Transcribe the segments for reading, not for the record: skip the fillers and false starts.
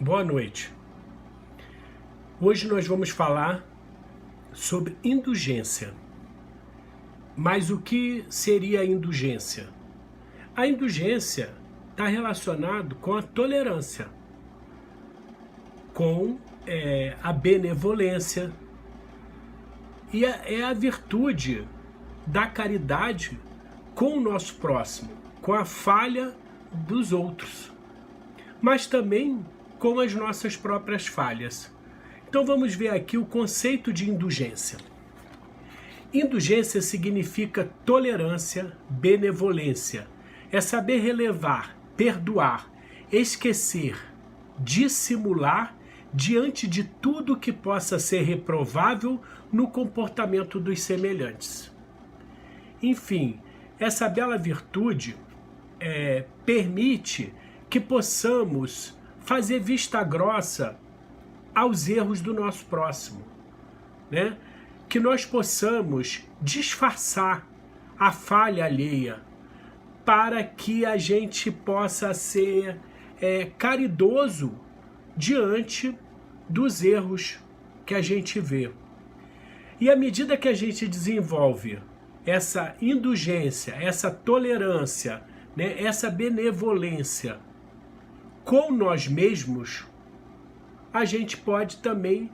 Boa noite. Hoje nós vamos falar sobre indulgência. Mas o que seria a indulgência? A indulgência está relacionado com a tolerância, com a benevolência e é a virtude da caridade com o nosso próximo, com a falha dos outros, mas também com as nossas próprias falhas. Então vamos ver aqui o conceito de indulgência. Indulgência significa tolerância, benevolência. É saber relevar, perdoar, esquecer, dissimular diante de tudo que possa ser reprovável no comportamento dos semelhantes. Enfim, essa bela virtude permite que possamos fazer vista grossa aos erros do nosso próximo, né? Que nós possamos disfarçar a falha alheia para que a gente possa ser caridoso diante dos erros que a gente vê. E à medida que a gente desenvolve essa indulgência, essa tolerância, né, essa benevolência com nós mesmos, a gente pode também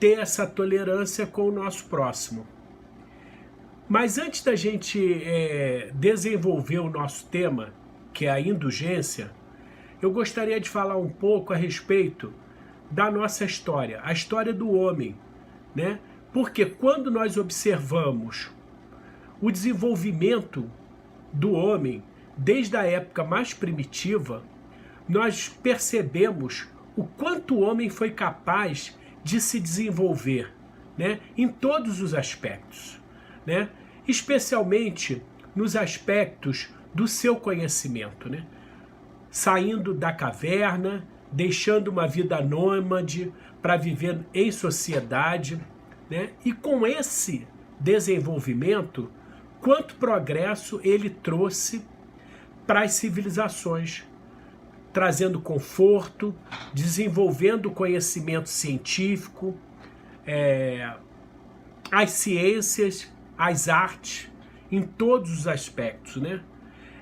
ter essa tolerância com o nosso próximo. Mas antes da gente desenvolver o nosso tema, que é a indulgência, eu gostaria de falar um pouco a respeito da nossa história, a história do homem, né? Porque quando nós observamos o desenvolvimento do homem desde a época mais primitiva, nós percebemos o quanto o homem foi capaz de se desenvolver, né, em todos os aspectos, né, especialmente nos aspectos do seu conhecimento, né, saindo da caverna, deixando uma vida nômade para viver em sociedade, né, e com esse desenvolvimento, quanto progresso ele trouxe para as civilizações, trazendo conforto, desenvolvendo conhecimento científico, as ciências, as artes, em todos os aspectos, né?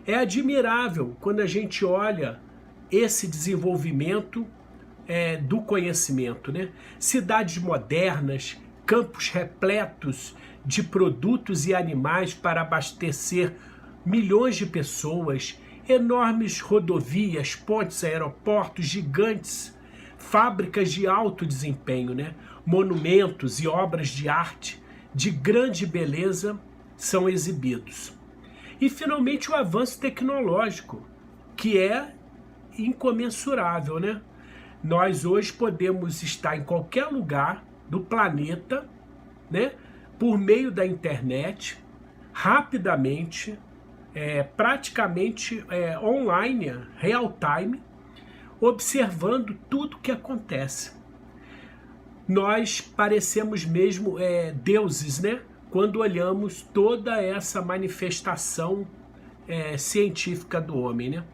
É admirável quando a gente olha esse desenvolvimento do conhecimento, né? Cidades modernas, campos repletos de produtos e animais para abastecer milhões de pessoas, enormes rodovias, pontes, aeroportos gigantes, fábricas de alto desempenho, né? Monumentos e obras de arte de grande beleza são exibidos. E finalmente o avanço tecnológico, que é incomensurável, né? Nós hoje podemos estar em qualquer lugar do planeta, né? Por meio da internet, rapidamente, praticamente online, real time, observando tudo que acontece. Nós parecemos mesmo deuses, né? Quando olhamos toda essa manifestação científica do homem, né?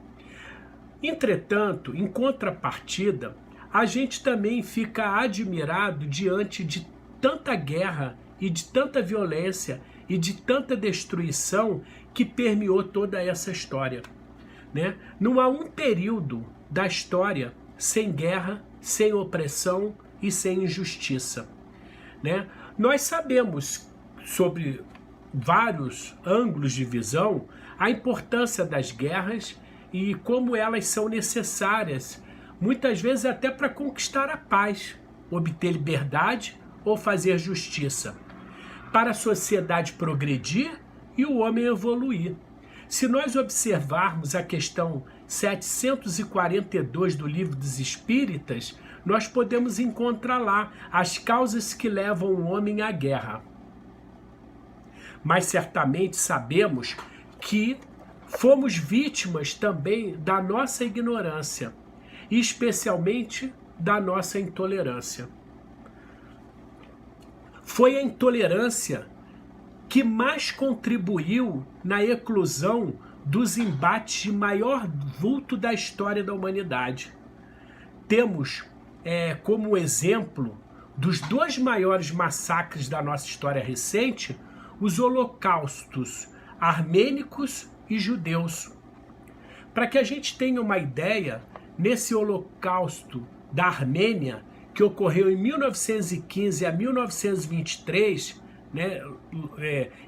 Entretanto, em contrapartida, a gente também fica admirado diante de tanta guerra e de tanta violência e de tanta destruição que permeou toda essa história, né? Não há um período da história sem guerra, sem opressão e sem injustiça, né? Nós sabemos, sobre vários ângulos de visão, a importância das guerras e como elas são necessárias, muitas vezes até para conquistar a paz, obter liberdade ou fazer justiça, para a sociedade progredir e o homem evoluir. Se nós observarmos a questão 742 do Livro dos Espíritas, nós podemos encontrar lá as causas que levam o homem à guerra. Mas certamente sabemos que fomos vítimas também da nossa ignorância, e especialmente da nossa intolerância. Foi a intolerância que mais contribuiu na eclosão dos embates de maior vulto da história da humanidade. temos como exemplo dos dois maiores massacres da nossa história recente, os holocaustos armênicos e judeus. Para que a gente tenha uma ideia, nesse holocausto da Armênia, que ocorreu em 1915 a 1923, né,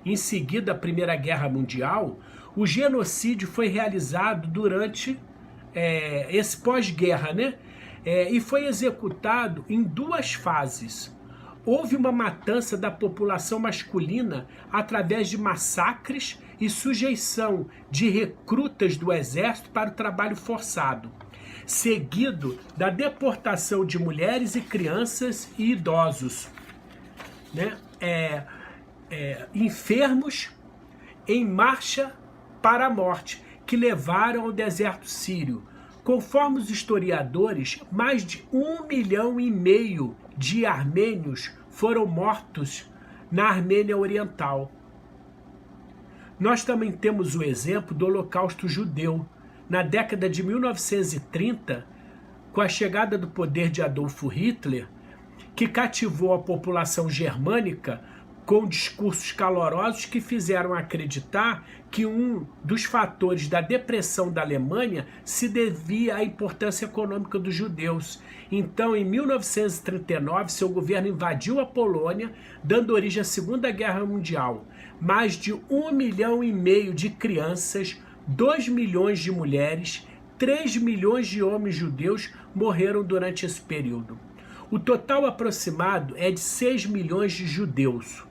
em seguida da Primeira Guerra Mundial, o genocídio foi realizado durante esse pós-guerra, né? E foi executado em duas fases. Houve uma matança da população masculina através de massacres e sujeição de recrutas do exército para o trabalho forçado, seguido da deportação de mulheres e crianças e idosos, né? Enfermos em marcha para a morte, que levaram ao deserto sírio. Conforme os historiadores, mais de 1,5 milhão de armênios foram mortos na Armênia Oriental. Nós também temos o exemplo do Holocausto Judeu. Na década de 1930, com a chegada do poder de Adolf Hitler, que cativou a população germânica com discursos calorosos que fizeram acreditar que um dos fatores da depressão da Alemanha se devia à importância econômica dos judeus. Então, em 1939, seu governo invadiu a Polônia, dando origem à Segunda Guerra Mundial. Mais de 1,5 milhão de crianças, 2 milhões de mulheres, 3 milhões de homens judeus morreram durante esse período. O total aproximado é de 6 milhões de judeus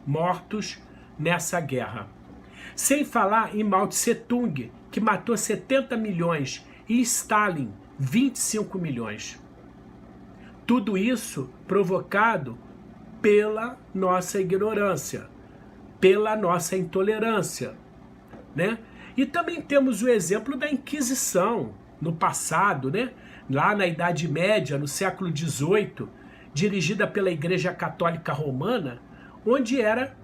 mortos nessa guerra. Sem falar em Mao Tse-tung, que matou 70 milhões, e Stalin, 25 milhões. Tudo isso provocado pela nossa ignorância, pela nossa intolerância, né? E também temos o exemplo da Inquisição no passado, né? Lá na Idade Média, no século XVIII, dirigida pela Igreja Católica Romana, onde era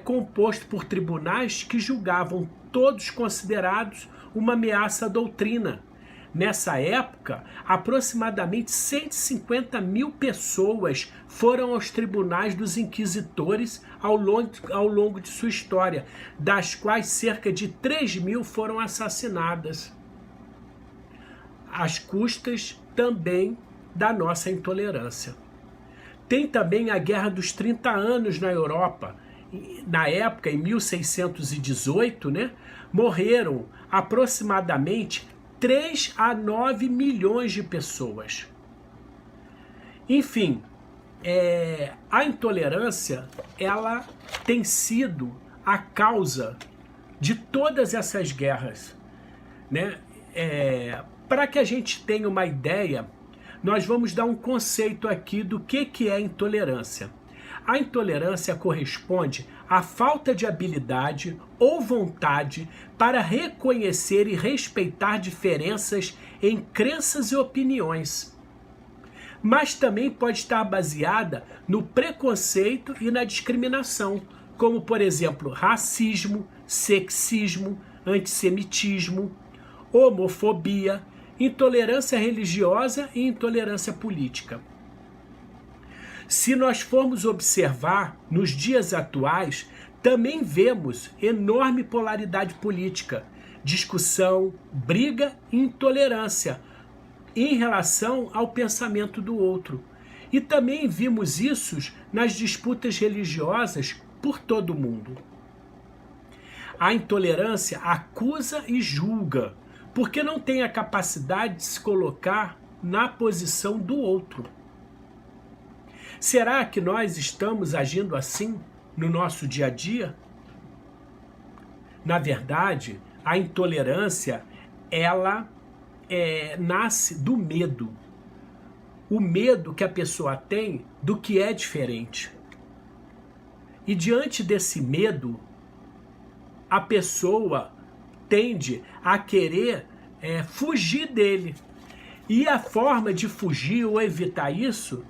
composto por tribunais que julgavam todos considerados uma ameaça à doutrina. Nessa época, aproximadamente 150 mil pessoas foram aos tribunais dos inquisitores ao longo de sua história, das quais cerca de 3 mil foram assassinadas, às custas também da nossa intolerância. Tem também a Guerra dos 30 Anos na Europa. Na época, em 1618, né, morreram aproximadamente 3 a 9 milhões de pessoas. Enfim, a intolerância, ela tem sido a causa de todas essas guerras, né? Para que a gente tenha uma ideia, nós vamos dar um conceito aqui do que é intolerância. A intolerância corresponde à falta de habilidade ou vontade para reconhecer e respeitar diferenças em crenças e opiniões. Mas também pode estar baseada no preconceito e na discriminação, como, por exemplo, racismo, sexismo, antissemitismo, homofobia, intolerância religiosa e intolerância política. Se nós formos observar nos dias atuais, também vemos enorme polaridade política, discussão, briga e intolerância em relação ao pensamento do outro. E também vimos isso nas disputas religiosas por todo o mundo. A intolerância acusa e julga, porque não tem a capacidade de se colocar na posição do outro. Será que nós estamos agindo assim no nosso dia a dia? Na verdade, a intolerância, ela nasce do medo. O medo que a pessoa tem do que é diferente. E diante desse medo, a pessoa tende a querer fugir dele. E a forma de fugir ou evitar isso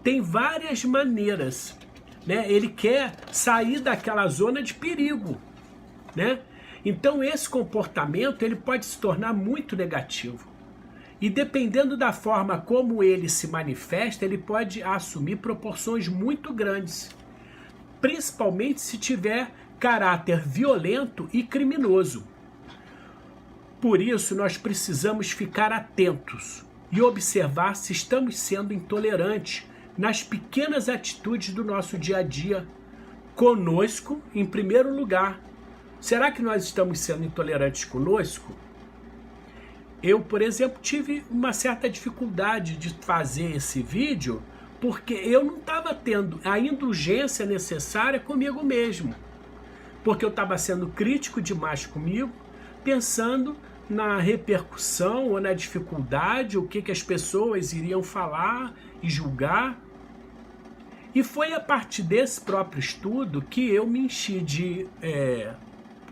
tem várias maneiras, né? Ele quer sair daquela zona de perigo, né? Então esse comportamento ele pode se tornar muito negativo. E dependendo da forma como ele se manifesta, ele pode assumir proporções muito grandes, principalmente se tiver caráter violento e criminoso. Por isso, nós precisamos ficar atentos e observar se estamos sendo intolerantes nas pequenas atitudes do nosso dia a dia, conosco em primeiro lugar. Será que nós estamos sendo intolerantes conosco? Eu, por exemplo, tive uma certa dificuldade de fazer esse vídeo porque eu não estava tendo a indulgência necessária comigo mesmo. Porque eu estava sendo crítico demais comigo, pensando na repercussão ou na dificuldade, o que as pessoas iriam falar e julgar. E foi a partir desse próprio estudo que eu me enchi de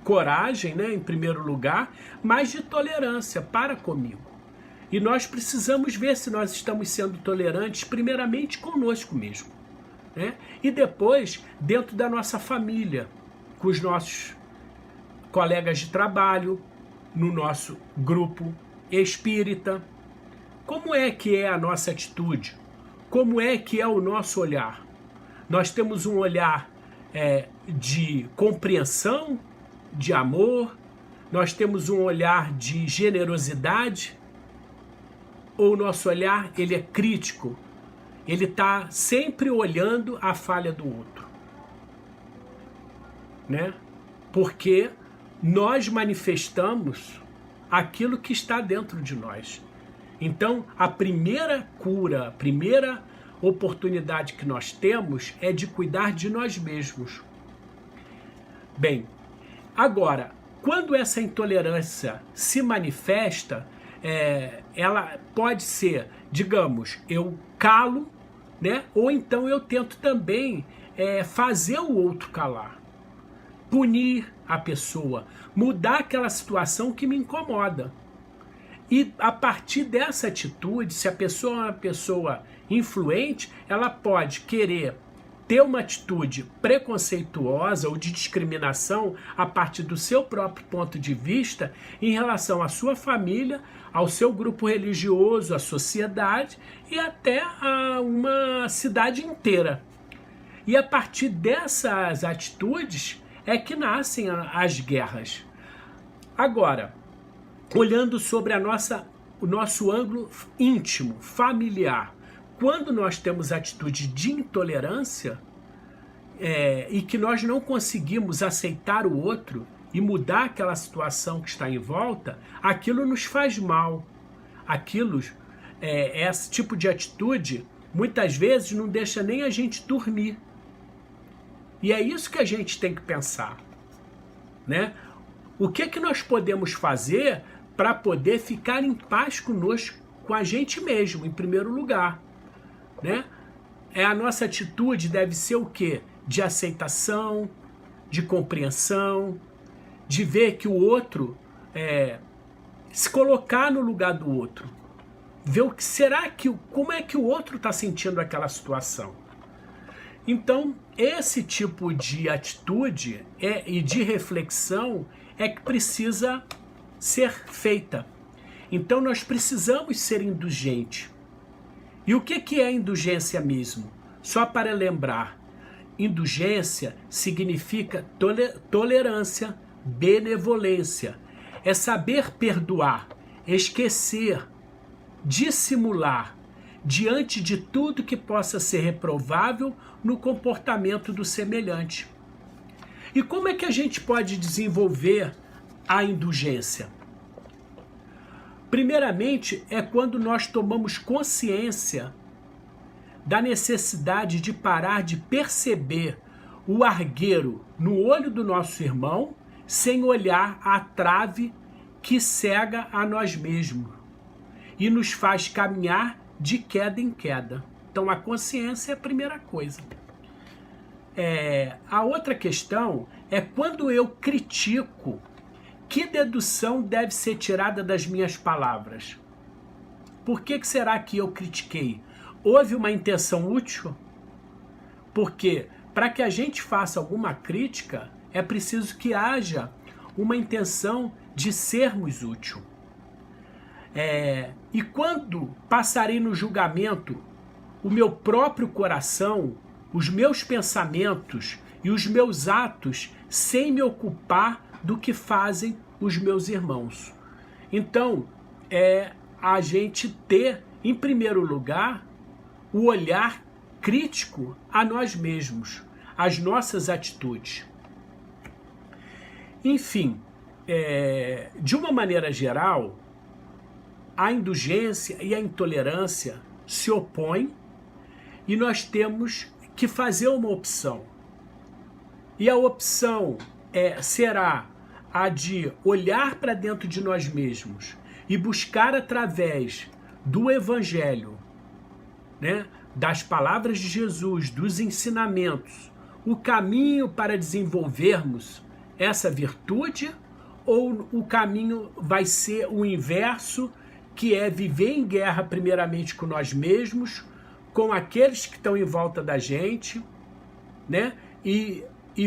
coragem, né, em primeiro lugar, mas de tolerância para comigo. E nós precisamos ver se nós estamos sendo tolerantes primeiramente conosco mesmo, né? E depois dentro da nossa família, com os nossos colegas de trabalho, no nosso grupo espírita. Como é que é a nossa atitude? Como é que é o nosso olhar? Nós temos um olhar de compreensão, de amor, nós temos um olhar de generosidade, ou o nosso olhar ele é crítico, ele está sempre olhando a falha do outro, né? Porque nós manifestamos aquilo que está dentro de nós. Então, a primeira cura, a primeira oportunidade que nós temos é de cuidar de nós mesmos. Bem, agora, quando essa intolerância se manifesta, ela pode ser, digamos, eu calo, né? Ou então eu tento também fazer o outro calar, punir a pessoa, mudar aquela situação que me incomoda. E a partir dessa atitude, se a pessoa é uma pessoa influente, ela pode querer ter uma atitude preconceituosa ou de discriminação a partir do seu próprio ponto de vista em relação à sua família, ao seu grupo religioso, à sociedade e até a uma cidade inteira. E a partir dessas atitudes é que nascem as guerras. Agora, olhando sobre o nosso ângulo íntimo, familiar, quando nós temos atitude de intolerância e que nós não conseguimos aceitar o outro e mudar aquela situação que está em volta, aquilo nos faz mal. Esse tipo de atitude, muitas vezes, não deixa nem a gente dormir. E é isso que a gente tem que pensar, né? O que nós podemos fazer para poder ficar em paz conosco, com a gente mesmo, em primeiro lugar, né? A nossa atitude deve ser o quê? De aceitação, de compreensão, de ver que o outro, se colocar no lugar do outro, ver como é que o outro está sentindo aquela situação. Então, esse tipo de atitude e de reflexão é que precisa ser feita. Então, nós precisamos ser indulgentes. E o que é indulgência mesmo? Só para lembrar, indulgência significa tolerância, benevolência. É saber perdoar, esquecer, dissimular, diante de tudo que possa ser reprovável no comportamento do semelhante. E como é que a gente pode desenvolver a indulgência? Primeiramente, é quando nós tomamos consciência da necessidade de parar de perceber o argueiro no olho do nosso irmão, sem olhar a trave que cega a nós mesmos e nos faz caminhar de queda em queda. Então, a consciência é a primeira coisa. A outra questão é quando eu critico, que dedução deve ser tirada das minhas palavras? Por que será que eu critiquei? Houve uma intenção útil? Porque para que a gente faça alguma crítica, é preciso que haja uma intenção de sermos útil. E quando passarei no julgamento o meu próprio coração, os meus pensamentos e os meus atos, sem me ocupar do que fazem os meus irmãos. Então, a gente ter, em primeiro lugar, o olhar crítico a nós mesmos, às nossas atitudes. Enfim, de uma maneira geral, a indulgência e a intolerância se opõem e nós temos que fazer uma opção. E a opção será a de olhar para dentro de nós mesmos e buscar através do Evangelho, né, das palavras de Jesus, dos ensinamentos, o caminho para desenvolvermos essa virtude, ou o caminho vai ser o inverso, que é viver em guerra primeiramente com nós mesmos, com aqueles que estão em volta da gente, né, e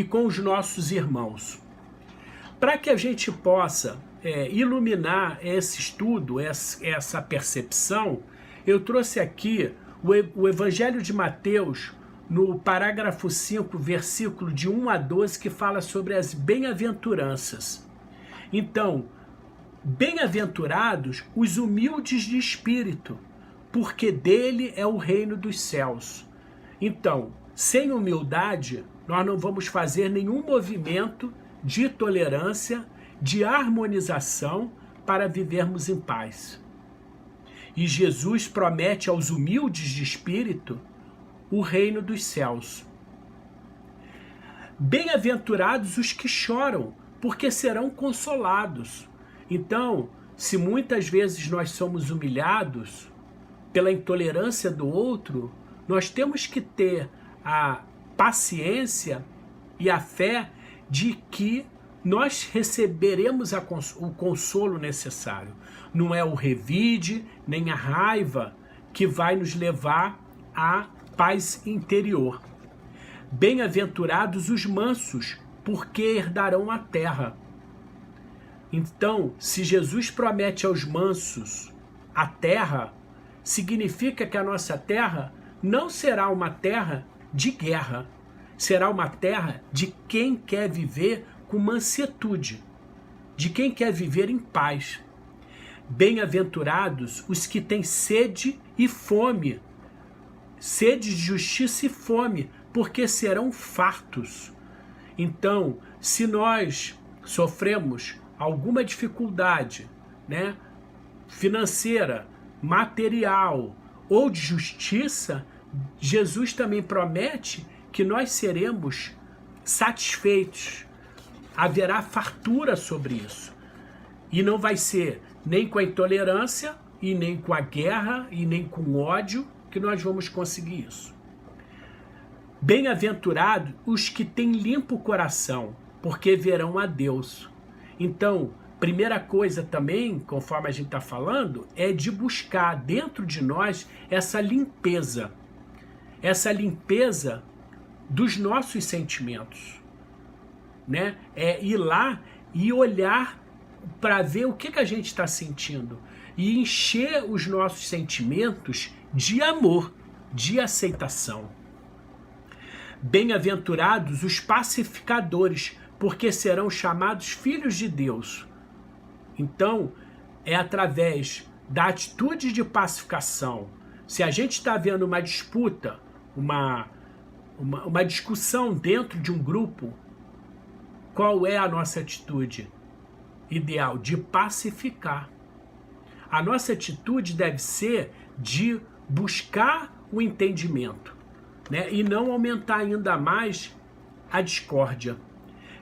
com os nossos irmãos. Para que a gente possa iluminar esse estudo, essa percepção, eu trouxe aqui o Evangelho de Mateus, no parágrafo 5, versículo de 1 a 12, que fala sobre as bem-aventuranças. Então, bem-aventurados os humildes de espírito, porque dele é o reino dos céus. Então, sem humildade, nós não vamos fazer nenhum movimento de tolerância, de harmonização para vivermos em paz. E Jesus promete aos humildes de espírito o reino dos céus. Bem-aventurados os que choram, porque serão consolados. Então, se muitas vezes nós somos humilhados pela intolerância do outro, nós temos que ter a paciência e a fé de que nós receberemos o consolo necessário. Não é o revide, nem a raiva que vai nos levar à paz interior. Bem-aventurados os mansos, porque herdarão a terra. Então, se Jesus promete aos mansos a terra, significa que a nossa terra não será uma terra de guerra, será uma terra de quem quer viver com mansuetude, de quem quer viver em paz. Bem-aventurados os que têm sede e fome, sede de justiça e fome, porque serão fartos. Então, se nós sofremos alguma dificuldade, né, financeira, material ou de justiça, Jesus também promete que nós seremos satisfeitos. Haverá fartura sobre isso. E não vai ser nem com a intolerância, e nem com a guerra, e nem com o ódio que nós vamos conseguir isso. Bem-aventurados os que têm limpo o coração, porque verão a Deus. Então, primeira coisa também, conforme a gente está falando, é de buscar dentro de nós essa limpeza dos nossos sentimentos, né? É ir lá e olhar para ver o que a gente está sentindo e encher os nossos sentimentos de amor, de aceitação. Bem-aventurados os pacificadores, porque serão chamados filhos de Deus. Então, é através da atitude de pacificação. Se a gente está vendo uma disputa, uma discussão dentro de um grupo, qual é a nossa atitude ideal? De pacificar. A nossa atitude deve ser de buscar o entendimento, né? E não aumentar ainda mais a discórdia.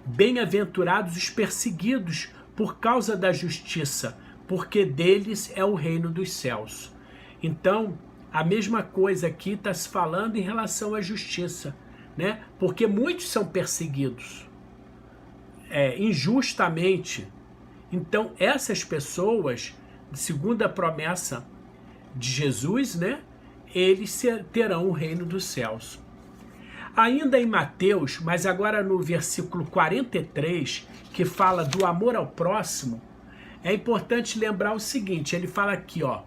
Bem-aventurados os perseguidos por causa da justiça, porque deles é o reino dos céus. Então, a mesma coisa aqui está se falando em relação à justiça, né? Porque muitos são perseguidos injustamente. Então, essas pessoas, segundo a promessa de Jesus, né? Eles terão o reino dos céus. Ainda em Mateus, mas agora no versículo 43, que fala do amor ao próximo, é importante lembrar o seguinte, ele fala aqui, ó,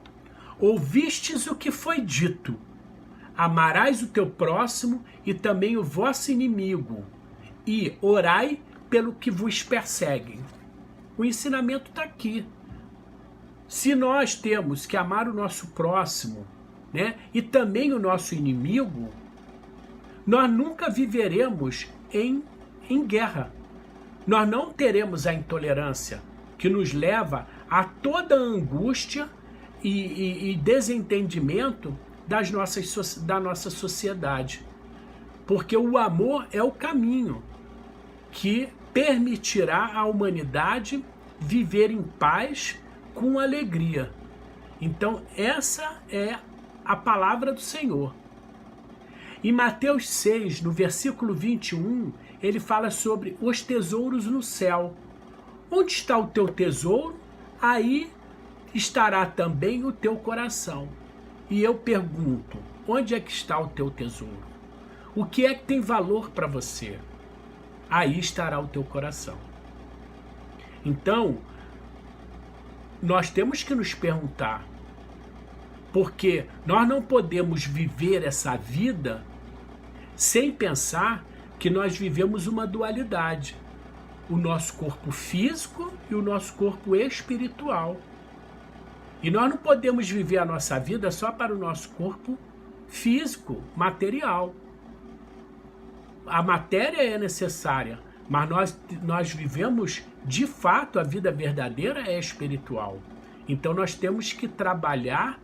ouvistes o que foi dito, amarás o teu próximo e também o vosso inimigo, e orai pelo que vos perseguem. O ensinamento está aqui. Se nós temos que amar o nosso próximo, né, e também o nosso inimigo, nós nunca viveremos em guerra. Nós não teremos a intolerância que nos leva a toda a angústia e desentendimento da nossa sociedade. Porque o amor é o caminho que permitirá à humanidade viver em paz com alegria. Então, essa é a palavra do Senhor. Em Mateus 6, no versículo 21, ele fala sobre os tesouros no céu. Onde está o teu tesouro? Aí estará também o teu coração. E eu pergunto, onde é que está o teu tesouro? O que é que tem valor para você? Aí estará o teu coração. Então, nós temos que nos perguntar, porque nós não podemos viver essa vida sem pensar que nós vivemos uma dualidade. O nosso corpo físico e o nosso corpo espiritual. E nós não podemos viver a nossa vida só para o nosso corpo físico, material. A matéria é necessária, mas nós vivemos, de fato, a vida verdadeira é espiritual. Então nós temos que trabalhar,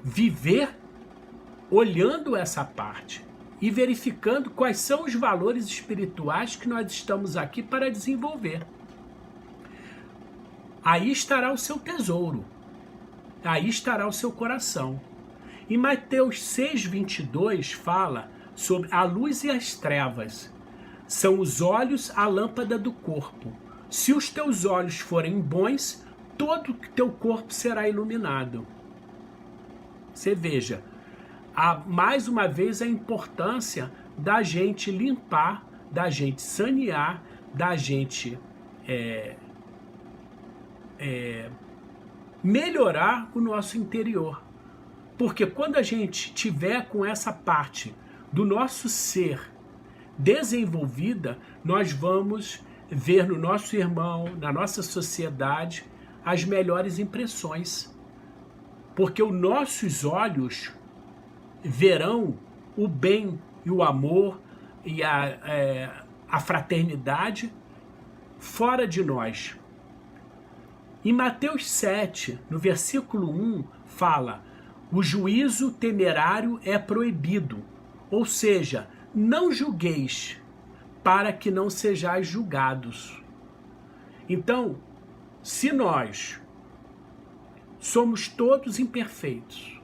viver, olhando essa parte e verificando quais são os valores espirituais que nós estamos aqui para desenvolver. Aí estará o seu tesouro, aí estará o seu coração. E Mateus 6,22 fala sobre a luz e as trevas. São os olhos a lâmpada do corpo. Se os teus olhos forem bons, todo o teu corpo será iluminado. Você veja, mais uma vez a importância da gente limpar, da gente sanear, da gente melhorar o nosso interior. Porque quando a gente tiver com essa parte do nosso ser desenvolvida, nós vamos ver no nosso irmão, na nossa sociedade, as melhores impressões. Porque os nossos olhos verão o bem e o amor e a fraternidade fora de nós. Em Mateus 7, no versículo 1, fala: o juízo temerário é proibido, ou seja, não julgueis, para que não sejais julgados. Então, se nós somos todos imperfeitos,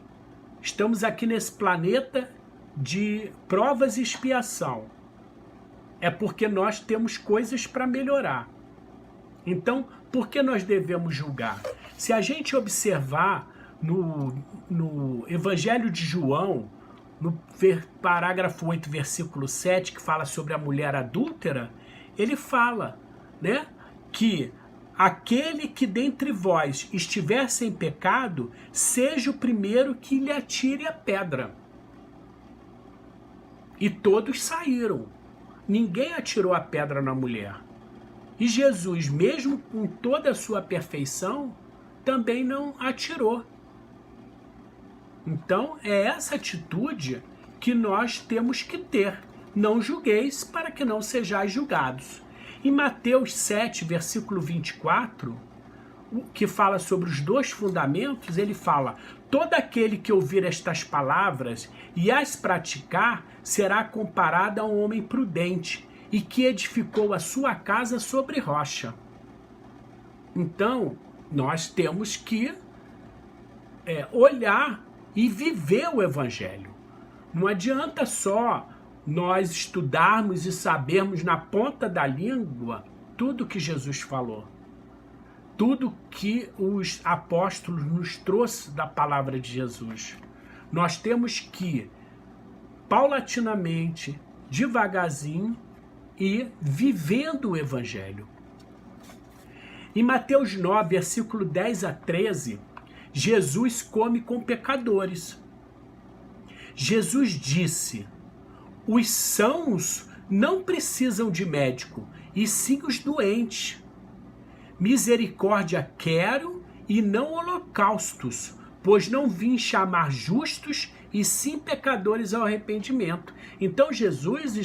estamos aqui nesse planeta de provas e expiação, é porque nós temos coisas para melhorar. Então, por que nós devemos julgar? Se a gente observar no Evangelho de João, no parágrafo 8, versículo 7, que fala sobre a mulher adúltera, ele fala, né, que aquele que dentre vós estiver sem pecado, seja o primeiro que lhe atire a pedra. E todos saíram. Ninguém atirou a pedra na mulher. E Jesus, mesmo com toda a sua perfeição, também não atirou. Então, é essa atitude que nós temos que ter. Não julgueis, para que não sejais julgados. Em Mateus 7, versículo 24, que fala sobre os dois fundamentos, ele fala: todo aquele que ouvir estas palavras e as praticar será comparado a um homem prudente e que edificou a sua casa sobre rocha. Então, nós temos que olhar e viver o Evangelho. Não adianta só nós estudarmos e sabermos na ponta da língua tudo que Jesus falou. Tudo que os apóstolos nos trouxe da palavra de Jesus. Nós temos que, paulatinamente, devagarzinho, e vivendo o Evangelho. Em Mateus 9, versículo 10 a 13, Jesus come com pecadores. Jesus disse: os sãos não precisam de médico, e sim os doentes. Misericórdia quero e não holocaustos, pois não vim chamar justos, e sim pecadores ao arrependimento. Então Jesus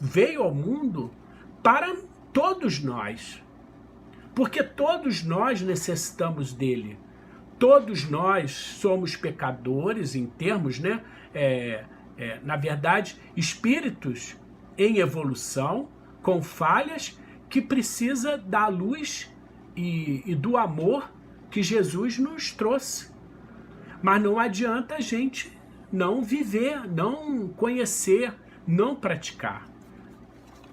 veio ao mundo para todos nós, porque todos nós necessitamos dele. Todos nós somos pecadores em termos, né? Na verdade, espíritos em evolução, com falhas, que precisa da luz e do amor que Jesus nos trouxe. Mas não adianta a gente não viver, não conhecer, não praticar,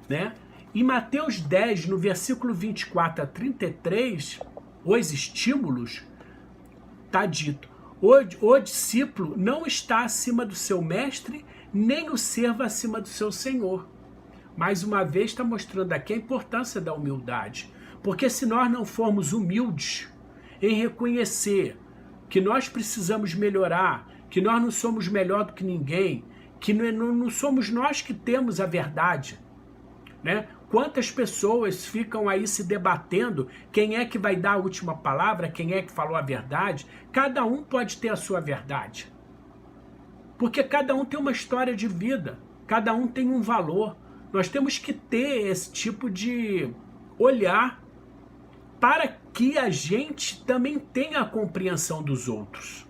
né? Em Mateus 10, no versículo 24 a 33, os estímulos, está dito: o discípulo não está acima do seu mestre, nem o servo acima do seu senhor. Mais uma vez está mostrando aqui a importância da humildade. Porque se nós não formos humildes em reconhecer que nós precisamos melhorar, que nós não somos melhor do que ninguém, que não somos nós que temos a verdade, né? Quantas pessoas ficam aí se debatendo quem é que vai dar a última palavra, quem é que falou a verdade? Cada um pode ter a sua verdade. Porque cada um tem uma história de vida, cada um tem um valor. Nós temos que ter esse tipo de olhar para que a gente também tenha a compreensão dos outros.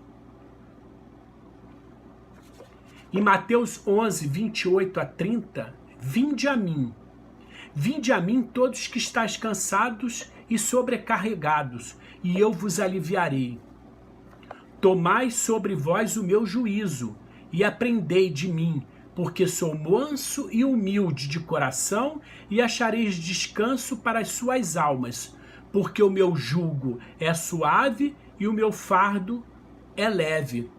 Em Mateus 11, 28 a 30, vinde a mim todos que estáis cansados e sobrecarregados, e eu vos aliviarei. Tomai sobre vós o meu juízo, e aprendei de mim, porque sou manso e humilde de coração, e achareis descanso para as suas almas, porque o meu jugo é suave e o meu fardo é leve.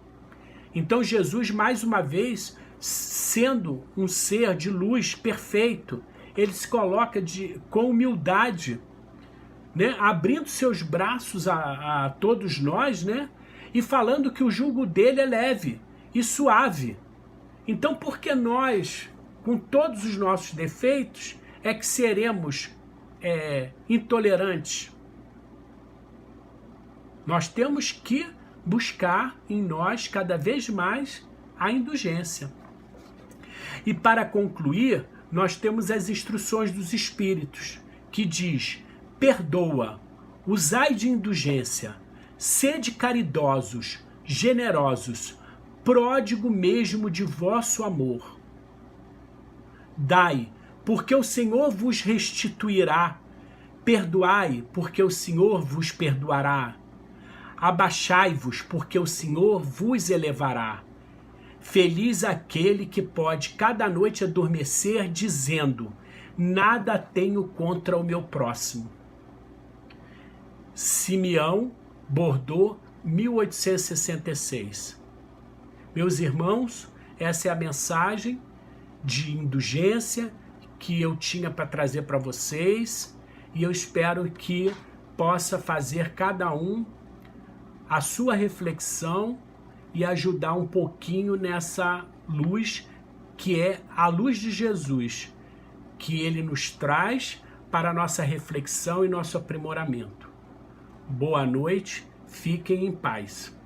Então Jesus, mais uma vez, sendo um ser de luz perfeito, ele se coloca com humildade, né? Abrindo seus braços a todos nós, né? E falando que o jugo dele é leve e suave. Então, por que nós, com todos os nossos defeitos, é que seremos intolerantes? Nós temos que buscar em nós cada vez mais a indulgência. E para concluir, nós temos as instruções dos Espíritos, que diz: perdoa, usai de indulgência, sede caridosos, generosos, pródigo mesmo de vosso amor. Dai, porque o Senhor vos restituirá. Perdoai, porque o Senhor vos perdoará. Abaixai-vos, porque o Senhor vos elevará. Feliz aquele que pode cada noite adormecer dizendo: nada tenho contra o meu próximo. Simeão, Bordeaux, 1866. Meus irmãos, essa é a mensagem de indulgência que eu tinha para trazer para vocês, e eu espero que possa fazer cada um a sua reflexão e ajudar um pouquinho nessa luz que é a luz de Jesus, que ele nos traz para a nossa reflexão e nosso aprimoramento. Boa noite, fiquem em paz.